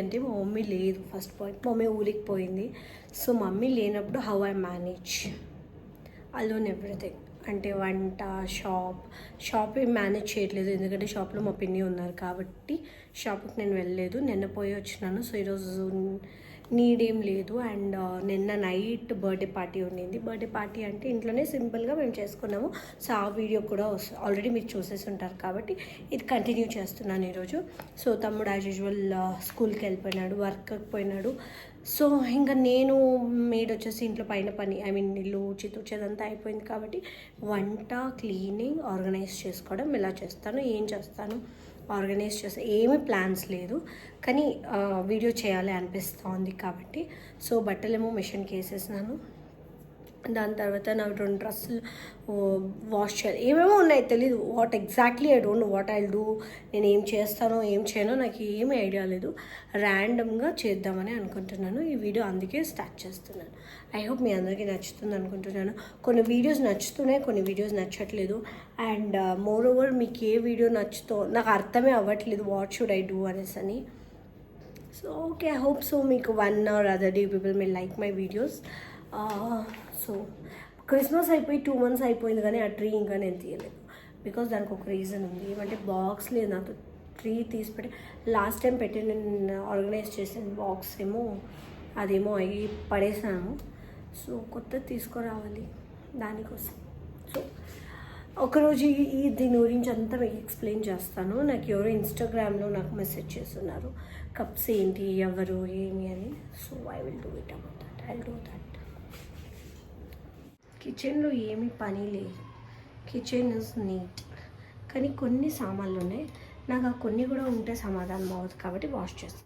అంటే మా మమ్మీ లేదు. ఫస్ట్ పాయింట్, మమ్మీ ఊరికి పోయింది. సో మమ్మీ లేనప్పుడు how I manage alone everything, అంటే వంట, షాప్ ఏం మేనేజ్ చేయట్లేదు, ఎందుకంటే షాప్లో మా పిన్ని ఉన్నారు కాబట్టి షాప్కి నేను వెళ్ళలేదు. నిన్న పోయి వచ్చినాను. సో ఈరోజు నీడేం లేదు. అండ్ నిన్న నైట్ బర్త్డే పార్టీ ఉండింది. బర్త్డే పార్టీ అంటే ఇంట్లోనే సింపుల్గా మేము చేసుకున్నాము. సో ఆ వీడియో కూడా ఆల్రెడీ మీరు చూసేసి ఉంటారు కాబట్టి ఇది కంటిన్యూ చేస్తున్నాను ఈరోజు. సో తమ్ముడు యాజ్ యూజువల్ స్కూల్కి వెళ్ళిపోయినాడు, వర్క్కి పోయినాడు. సో ఇంకా నేను మేడ్ వచ్చేసి ఇంట్లో పైన పని, ఐ మీన్ ఇల్లు తుడిచేదంతా అయిపోయింది కాబట్టి వంట, క్లీనింగ్, ఆర్గనైజ్ చేసుకోవడం ఇలా చేస్తాను. ఏం చేస్తాను, ఆర్గనైజ్ చేస్తే ఏమీ ప్లాన్స్ లేదు, కానీ వీడియో చేయాలి అనిపిస్తోంది కాబట్టి. సో బట్టలేమో మిషన్కి వేసేసినాను. దాని తర్వాత నాకు 2 డ్రెస్సులు వాష్ చేయాలి. ఏమేమో ఉన్నాయి, తెలీదు what exactly, I don't know what I do. నేను ఏం చేస్తానో ఏం చేయనో నాకు ఏమీ ఐడియా లేదు. ర్యాండమ్గా చేద్దామని అనుకుంటున్నాను. ఈ వీడియో అందుకే స్టార్ట్ చేస్తున్నాను. ఐ హోప్ మీ అందరికీ నచ్చుతుంది అనుకుంటున్నాను. కొన్ని వీడియోస్ నచ్చుతున్నాయి, కొన్ని వీడియోస్ నచ్చట్లేదు. అండ్ మోర్ ఓవర్ మీకు ఏ వీడియో నచ్చుతో నాకు అర్థమే అవ్వట్లేదు, వాట్ షుడ్ ఐ డూ అనేసి అని. So okay, I hope so మీకు 1 or other day people may like my videos. So Christmas అయిపోయి 2 months అయిపోయింది, కానీ ఆ ట్రీ ఇంకా నేను తీయలేదు. బికాస్ దానికి ఒక రీజన్ ఉంది. ఏమంటే బాక్స్ లేదు నాకు, ట్రీ తీసి పెట్టి లాస్ట్ టైం పెట్టి నేను ఆర్గనైజ్ చేసిన బాక్స్ ఏమో అదేమో అయ్యి పడేసాను. సో కొత్త తీసుకురావాలి దానికోసం. సో ఒకరోజు దీని గురించి అంతా మీకు ఎక్స్ప్లెయిన్ చేస్తాను. నాకు ఎవరో ఇన్స్టాగ్రామ్లో నాకు మెసేజ్ చేస్తున్నారు, కప్స్ ఏంటి, ఎవరు, ఏమి అని. So I will do it about that, I will do that. కిచెన్లో ఏమీ పని లేదు, కిచెన్ ఇస్ నీట్, కానీ కొన్ని సామాన్లు ఉన్నాయి. నాకు ఆ కొన్ని కూడా ఉంటే సమాధానం అవ్వదు కాబట్టి వాష్ చేస్తాను.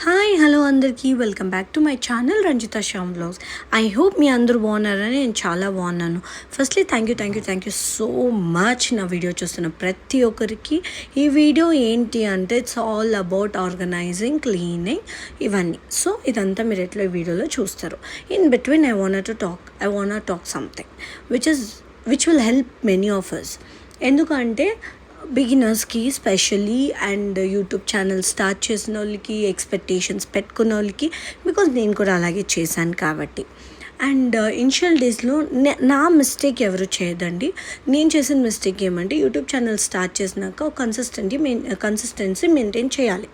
హాయ్, హలో అందరికీ, welcome back to my channel Ranjitha Shyam vlogs. I hope మీ అందరూ బాగున్నారని. నేను చాలా బాగున్నాను. Firstly thank you so much నా వీడియో చూస్తున్న ప్రతి ఒక్కరికి. ఈ వీడియో ఏంటి అంటే it's all about organizing, cleaning, ఇవన్నీ. సో ఇదంతా మీరు ఎట్లా ఈ వీడియోలో చూస్తారు. In between I want talk something which will help many of us. ఎందుకంటే బిగినర్స్కి specially and YouTube channel start చేసిన వాళ్ళకి, ఎక్స్పెక్టేషన్స్ పెట్టుకున్న వాళ్ళకి, బికాజ్ నేను కూడా అలాగే చేశాను కాబట్టి. అండ్ ఇనిషియల్ డేస్లో నా మిస్టేక్ ఎవరు చేయదండి. నేను చేసిన మిస్టేక్ ఏమంటే యూట్యూబ్ ఛానల్ స్టార్ట్ చేసినాక ఒక కన్సిస్టెన్సీ మెయింటైన్ చేయాలి,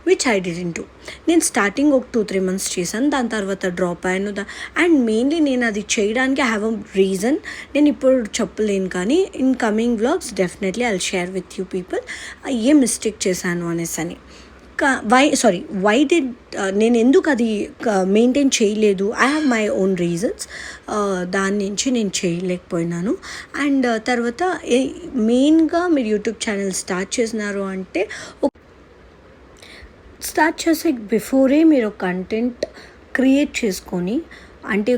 విచ్ ఐ డిడ్ంట్ డూ. నేను స్టార్టింగ్ ఒక 2-3 months చేశాను, దాని తర్వాత డ్రాప్ అయ్యాను. అండ్ మెయిన్లీ నేను అది చేయడానికి ఐ హ్యావ్ అ రీజన్. నేను ఇప్పుడు చెప్పలేను, కానీ in coming vlogs definitely I will share with you people A mistake చేశాను అనేసి అని. వై డిడ్ నేను ఎందుకు అది మెయింటైన్ చేయలేదు, I have my own reasons. దాని నుంచి నేను చేయలేకపోయినాను. అండ్ తర్వాత మెయిన్గా మీరు యూట్యూబ్ ఛానల్ స్టార్ట్ చేసినారు అంటే, స్టార్ట్ చేసే బిఫోరే మీరు కంటెంట్ క్రియేట్ చేసుకొని, అంటే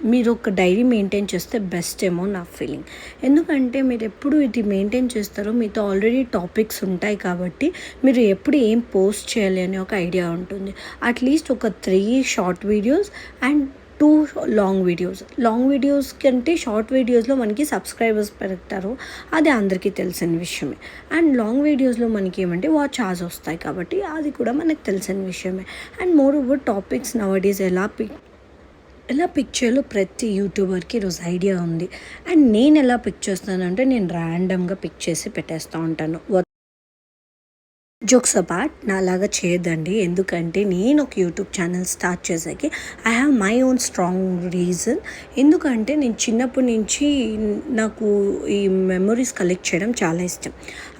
మీరు ఒక డైరీ మెయింటైన్ చేస్తే బెస్ట్ ఏమో నా ఫీలింగ్. ఎందుకంటే మీరు ఎప్పుడు ఇది మెయింటైన్ చేస్తారో మీతో ఆల్రెడీ టాపిక్స్ ఉంటాయి కాబట్టి మీరు ఎప్పుడు ఏం పోస్ట్ చేయాలి అనే ఒక ఐడియా ఉంటుంది. అట్లీస్ట్ ఒక 3 short videos and 2 long videos. Long videos కంటే షార్ట్ వీడియోస్లో మనకి సబ్స్క్రైబర్స్ పెరుగుతారు, అది అందరికీ తెలిసిన విషయమే. అండ్ లాంగ్ వీడియోస్లో మనకి ఏమంటే వాచ్ అవర్స్ వస్తాయి కాబట్టి అది కూడా మనకు తెలిసిన విషయమే. అండ్ మోర్ ఓవర్ టాపిక్స్ నవడేస్ ఎలా పిక్ చేయాలో ప్రతి యూట్యూబర్కి ఈరోజు ఐడియా ఉంది. అండ్ నేను ఎలా పిక్ చేస్తానంటే, నేను ర్యాండమ్గా పిక్ చేసి పెట్టేస్తూ ఉంటాను. జోక్స్ అపార్ట్, నాలాగా చేయొద్దండి. ఎందుకంటే నేను ఒక యూట్యూబ్ ఛానల్ స్టార్ట్ చేసాకి I have my own strong reason. ఎందుకంటే నేను చిన్నప్పటి నుంచి నాకు ఈ మెమొరీస్ కలెక్ట్ చేయడం చాలా ఇష్టం.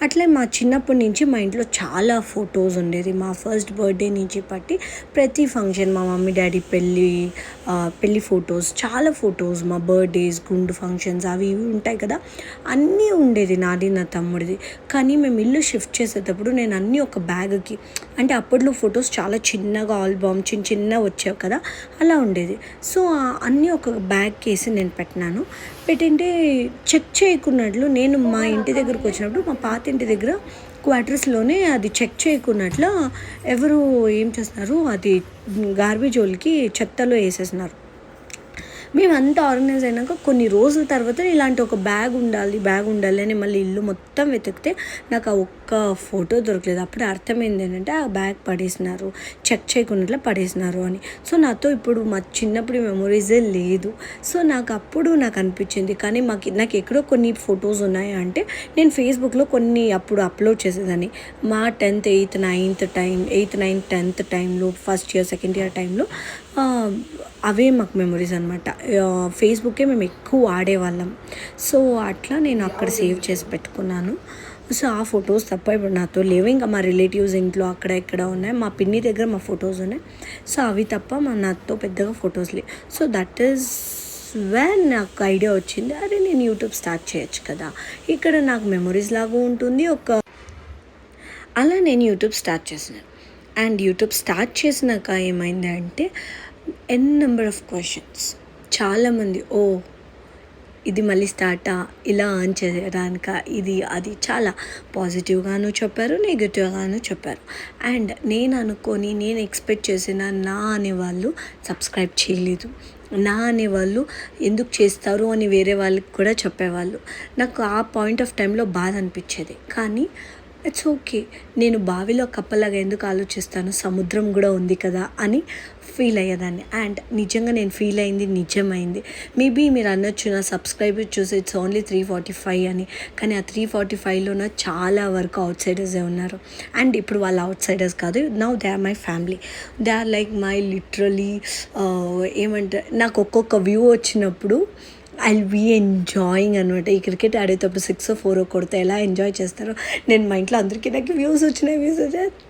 అట్లే మా చిన్నప్పటి నుంచి మా ఇంట్లో చాలా ఫొటోస్ ఉండేది. మా ఫస్ట్ బర్త్డే నుంచి పట్టి ప్రతి ఫంక్షన్, మా మమ్మీ డాడీ పెళ్ళి ఫొటోస్, చాలా ఫొటోస్, మా బర్త్డేస్, గుండు ఫంక్షన్స్ అవి ఇవి ఉంటాయి కదా, అన్నీ ఉండేది, నాది నా తమ్ముడిది. కానీ మేము ఇల్లు షిఫ్ట్ చేసేటప్పుడు నేను అన్ని అన్నీ ఒక బ్యాగ్కి, అంటే అప్పట్లో ఫొటోస్ చాలా చిన్నగా ఆల్బమ్ చిన్న వచ్చావు కదా, అలా ఉండేది. సో అన్నీ ఒక బ్యాగ్కి వేసి నేను పెట్టినాను. పెట్టింటే చెక్ చేయకున్నట్లు నేను మా ఇంటి దగ్గరకు వచ్చినప్పుడు మా పాత ఇంటి దగ్గర క్వార్టర్స్లోనే అది చెక్ చేయకున్నట్లు ఎవరు ఏం చేస్తున్నారు, అది గార్బేజ్ వాళ్ళకి చెత్తలో వేసేసినారు. మేమంతా ఆర్గనైజ్ అయినాక కొన్ని రోజుల తర్వాత ఇలాంటి ఒక బ్యాగ్ ఉండాలి అని మళ్ళీ ఇల్లు మొత్తం వెతికితే నాకు ఆ ఒక్క ఫోటో దొరకలేదు. అప్పుడే అర్థమైంది ఏంటంటే ఆ బ్యాగ్ పడేసినారు, చెక్ చేయకుండా పడేసినారు అని. సో నాతో ఇప్పుడు మా చిన్నప్పుడు మెమొరీసే లేదు. సో నాకు అనిపించింది. కానీ నాకు ఎక్కడో కొన్ని ఫొటోస్ ఉన్నాయి అంటే నేను ఫేస్బుక్లో కొన్ని అప్పుడు అప్లోడ్ చేసేదాన్ని. మా 10th 8th 9th 10th టైంలో, ఫస్ట్ ఇయర్ సెకండ్ ఇయర్ టైంలో అవే మాకు మెమొరీస్ అనమాట. ఫేస్బుక్కే మేము ఎక్కువ ఆడేవాళ్ళం. సో అట్లా నేను అక్కడ సేవ్ చేసి పెట్టుకున్నాను. సో ఆ ఫొటోస్ తప్ప ఇప్పుడు నాతో లేవు. ఇంకా మా రిలేటివ్స్ ఇంట్లో అక్కడ ఇక్కడ ఉన్నాయి, మా పిన్ని దగ్గర మా ఫొటోస్ ఉన్నాయి. సో అవి తప్ప నాతో పెద్దగా ఫొటోస్ లేవు. సో దట్ ఈస్ వెన్ నాకు ఐడియా వచ్చింది, అరే నేను యూట్యూబ్ స్టార్ట్ చేయొచ్చు కదా, ఇక్కడ నాకు మెమొరీస్ లాగా ఉంటుంది. అలా నేను యూట్యూబ్ స్టార్ట్ చేసినాను. అండ్ యూట్యూబ్ స్టార్ట్ చేసినాక ఏమైంది అంటే నెంబర్ ఆఫ్ క్వశ్చన్స్. చాలామంది ఇది మళ్ళీ స్టార్టా, ఇలా ఆన్ చేయడానిక, ఇది అది చాలా పాజిటివ్గాను చెప్పారు, నెగిటివ్గాను చెప్పారు. అండ్ నేను ఎక్స్పెక్ట్ చేసిన నా అనేవాళ్ళు సబ్స్క్రైబ్ చేయలేదు, నా అనేవాళ్ళు ఎందుకు చేస్తారు అని వేరే వాళ్ళకి కూడా చెప్పేవాళ్ళు. నాకు ఆ పాయింట్ ఆఫ్ టైంలో బాధ అనిపించేది. కానీ ఇట్స్ ఓకే, నేను బావిలో కప్పలాగా ఎందుకు ఆలోచిస్తాను, సముద్రం కూడా ఉంది కదా అని ఫీల్ అయ్యేదాన్ని. అండ్ నిజంగా నేను ఫీల్ అయింది నిజమైంది. మేబీ మీరు అనొచ్చు నా సబ్స్క్రైబర్ చూసి ఇట్స్ ఓన్లీ 345 అని, కానీ ఆ 345లోన చాలా వరకు అవుట్ సైడర్సే ఉన్నారు. అండ్ ఇప్పుడు వాళ్ళు అవుట్ సైడర్స్ కాదు, now they are my family, they are like my literally ఏమంటారు, నాకు ఒక్కొక్క వ్యూ వచ్చినప్పుడు ఐ విల్ బీ ఎంజాయింగ్ అనమాట. ఈ క్రికెట్ ఆడేటప్పుడు 6 or 4 కొడితే ఎలా ఎంజాయ్ చేస్తారో, నేను మా ఇంట్లో అందరికీ నాకు వ్యూస్ వచ్చినాయి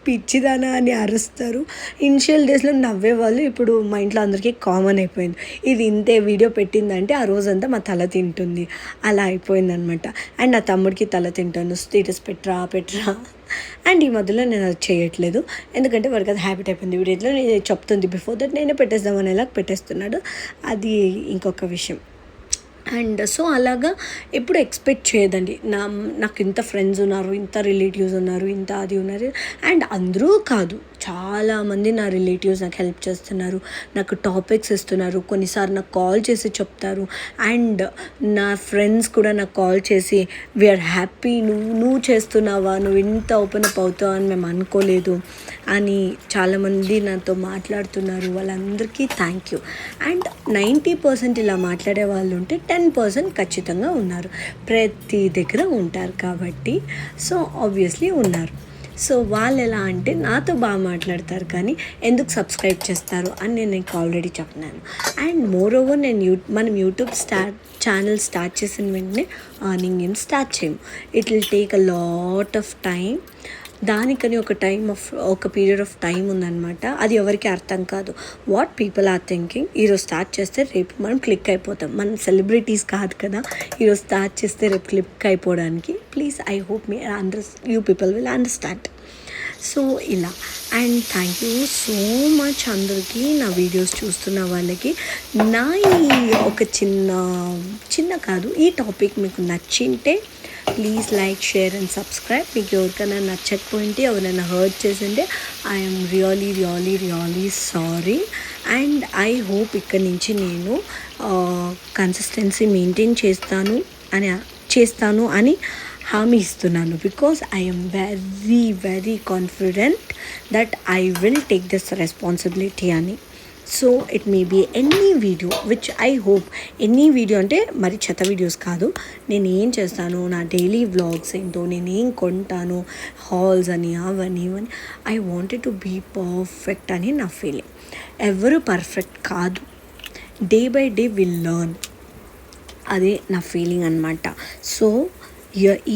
పిచ్చిదానా అని అరుస్తారు. ఇనిషియల్ డేస్లో నవ్వేవాళ్ళు, ఇప్పుడు మా ఇంట్లో అందరికీ కామన్ అయిపోయింది. ఇది ఇంతే వీడియో పెట్టిందంటే ఆ రోజంతా మా తల తింటుంది, అలా అయిపోయిందనమాట. అండ్ నా తమ్ముడికి తల తింటాను, స్టేటస్ పెట్టరా. అండ్ ఈ మధ్యలో నేను అది చేయట్లేదు, ఎందుకంటే వాడికి అది హ్యాబిట్ అయిపోయింది. వీడియోలో నేను చెప్తుంది బిఫోర్ దట్ నేనే పెట్టేద్దామని ఎలా పెట్టేస్తున్నాడు, అది ఇంకొక విషయం. అండ్ సో అలాగా ఎప్పుడు ఎక్స్పెక్ట్ చేయదండి. నాకు ఇంత ఫ్రెండ్స్ ఉన్నారు, ఇంత రిలేటివ్స్ ఉన్నారు, ఇంత అది ఉన్నారు. అండ్ అందరూ కాదు, చాలామంది నా రిలేటివ్స్ నాకు హెల్ప్ చేస్తున్నారు, నాకు టాపిక్స్ ఇస్తున్నారు, కొన్నిసార్లు నాకు కాల్ చేసి చెప్తారు. అండ్ నా ఫ్రెండ్స్ కూడా నాకు కాల్ చేసి వీఆర్ హ్యాపీ, నువ్వు చేస్తున్నావా, నువ్వు ఇంత ఓపెన్ అప్ అవుతావు అని మేము అనుకోలేదు అని చాలామంది నాతో మాట్లాడుతున్నారు. వాళ్ళందరికీ థ్యాంక్ యూ. అండ్ 90% ఇలా మాట్లాడే వాళ్ళు ఉంటే 10% ఖచ్చితంగా ఉన్నారు, ప్రతి దగ్గర ఉంటారు కాబట్టి. సో ఆబ్వియస్లీ ఉన్నారు. సో వాళ్ళు ఎలా అంటే నాతో బాగా మాట్లాడతారు, కానీ ఎందుకు సబ్స్క్రైబ్ చేస్తారు అని నేను నీకు ఆల్రెడీ చెప్పినాను. అండ్ మోర్ ఓవర్ మనం యూట్యూబ్ ఛానల్ స్టార్ట్ చేసిన వెంటనే అర్నింగ్ ఏం స్టార్ట్ చేయము. It will take a lot of time. దానికని ఒక పీరియడ్ ఆఫ్ టైం ఉందన్నమాట. అది ఎవరికి అర్థం కాదు. వాట్ పీపుల్ ఆర్ థింకింగ్, ఈరోజు స్టార్ట్ చేస్తే రేపు మనం క్లిక్ అయిపోతాం. మనం సెలబ్రిటీస్ కాదు కదా ఈరోజు స్టార్ట్ చేస్తే రేపు క్లిక్ అయిపోవడానికి. Please I hope you people will understand. So ఇలా. And thank you so much అందరికీ, నా వీడియోస్ చూస్తున్న వాళ్ళకి. నా ఈ ఒక చిన్న కాదు, ఈ టాపిక్ మీకు నచ్చింటే please like, share and subscribe. మీకు ఎవరికైనా నచ్చకపోయింటే, ఎవరైనా హర్ట్ చేసింటే I'm really sorry. And I hope ఇక్కడి నుంచి నేను కన్సిస్టెన్సీ మెయింటైన్ చేస్తాను అని హామీ ఇస్తున్నాను. Because I'm very confident that I will take this responsibility అని. So it may be any video which I hope, any video అంటే మరి చెత్త వీడియోస్ కాదు, నేను ఏం చేస్తాను, నా డైలీ వ్లాగ్స్ ఏంటో, నేను ఏం కొంటాను, హాల్స్ అని అవన్నీ I wanted to be perfect అని నా ఫీలింగ్. ఎవరు పర్ఫెక్ట్ కాదు, day by day will learn, అదే నా ఫీలింగ్ అనమాట. సో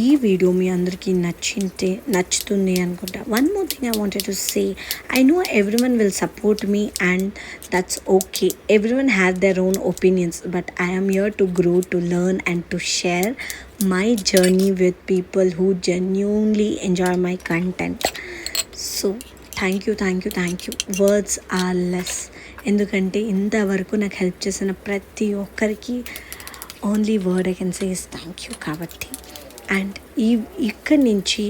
ఈ వీడియో మీ అందరికీ నచ్చుతుంది అనుకుంటా. One more thing I wanted to say, I know everyone will support me and that's okay. Everyone have their own opinions, but I am here to grow, to learn and to share my journey with people who genuinely enjoy my content. So thank you words are less. ఎందుకంటే ఇంతవరకు నాకు help చేసిన ప్రతి ఒక్కరికి only word I can say is thank you. కాబట్టి and ఇక్కడి నుంచి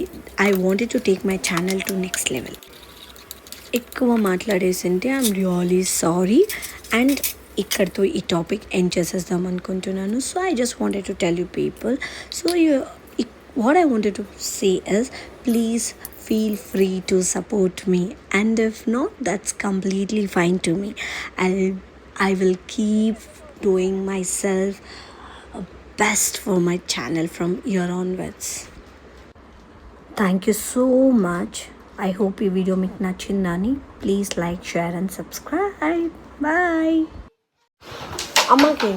I wanted to take my channel to next level. ఎక్కువ మాట్లాడేసింటే ఐఎమ్ రియలీ సారీ. అండ్ ఇక్కడితో ఈ టాపిక్ ఎండ్ చేసేద్దాం అనుకుంటున్నాను. So I just wanted to tell you people. So what I wanted to say is, please feel free to support me, and if not, that's completely fine to me. I will keep doing myself best for my channel from here onwards. Thank you so much. I hope ఈ video మీకు నచ్చిందని. Please like, share and subscribe. Bye. అమ్మకి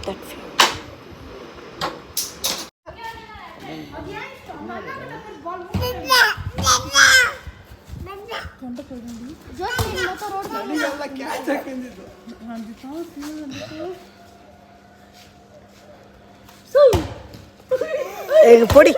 దట్ పొడి